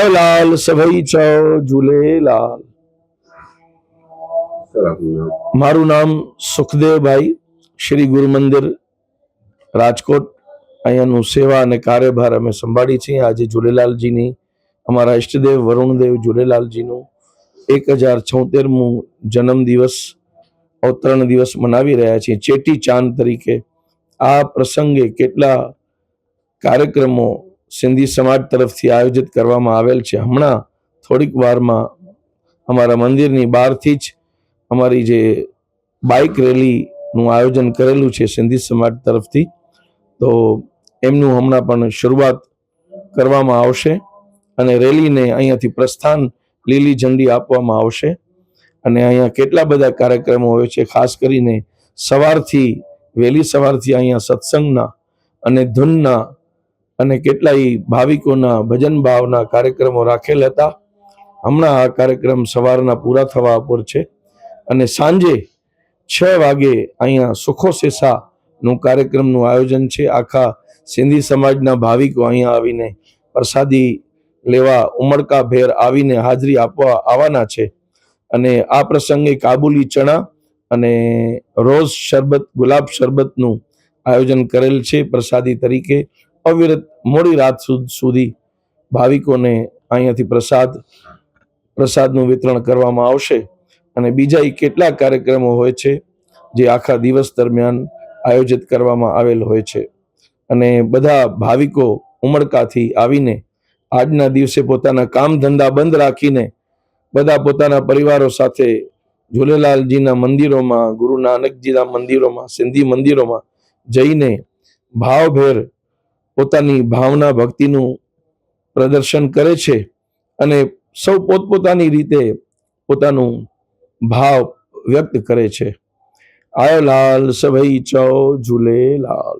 आयो लाल सभई चौ झूलेलाल। मारू नाम सुखदेवभाई, श्री गुरु मंदिर राजकोट अहींयाનું સેવા અને કાર્યભાર અમે સંભાળી છીએ। આજે ઝૂલેલાલજીની અમારા ઈષ્ટદેવ વરુણદેવ ઝૂલેલાલજીનું 1076મું જન્મદિવસ અવતરણ દિવસ મનાવી રહ્યા છીએ ચેટી ચાંદ તરીકે। આ પ્રસંગે કેટલા કાર્યક્રમો સિંધી સમાજ તરફથી આયોજિત કરવામાં આવેલ છે। હમણાં થોડીક વારમાં અમારા મંદિરની બહારથી જ અમારી જે બાઇક રેલીનું આયોજન કરેલું છે સિંધી સમાજ તરફથી, તો એમનું હમણાં પણ શરૂઆત કરવામાં આવશે અને રેલીને અહીંયાથી પ્રસ્થાન લીલી ઝંડી આપવામાં આવશે। અને અહીંયા કેટલા બધા કાર્યક્રમો હોય છે, ખાસ કરીને સવારથી વહેલી સવારથી અહીંયા સત્સંગના અને ધૂનના અને કેટલાય ભાવિકોના ભજન ભાવના કાર્યક્રમો રાખેલ હતા। હમણાં આ કાર્યક્રમ સવારના પૂરા થવા પર છે અને સાંજે 6 વાગે અહીંયા સુખો સેસાનું કાર્યક્રમનું આયોજન છે। આખા સિંધી સમાજના ભાવિકો અહીંયા આવીને પ્રસાદી લેવા ઉમળકાભેર આવીને હાજરી આપવા આવવાના છે। અને આ પ્રસંગે કાબુલી ચણા અને રોઝ શરબત, ગુલાબ શરબતનું આયોજન કરેલ છે પ્રસાદી તરીકે। અવિરત મોડી રાત સુધી ભાવિકોને અહીંયાથી પ્રસાદનું વિતરણ કરવામાં આવશે। અને બીજા કેટલા કાર્યક્રમો હોય છે જે આખા દિવસ દરમિયાન આયોજિત કરવામાં આવેલ હોય છે। અને બધા ભાવિકો ઉમળકાથી આવીને આજના દિવસે પોતાના કામ ધંધા બંધ રાખીને બધા પોતાના પરિવારો સાથે ઝૂલેલાલજીના મંદિરોમાં, ગુરુ નાનકજીના મંદિરોમાં, સિંધી મંદિરોમાં જઈને ભાવભેર પોતાની ભાવના ભક્તિનું પ્રદર્શન કરે છે અને સૌ પોતપોતાની રીતે પોતાનું ભાવ વ્યક્ત કરે છે। आयो लाल सभई चौ झूलेलाल।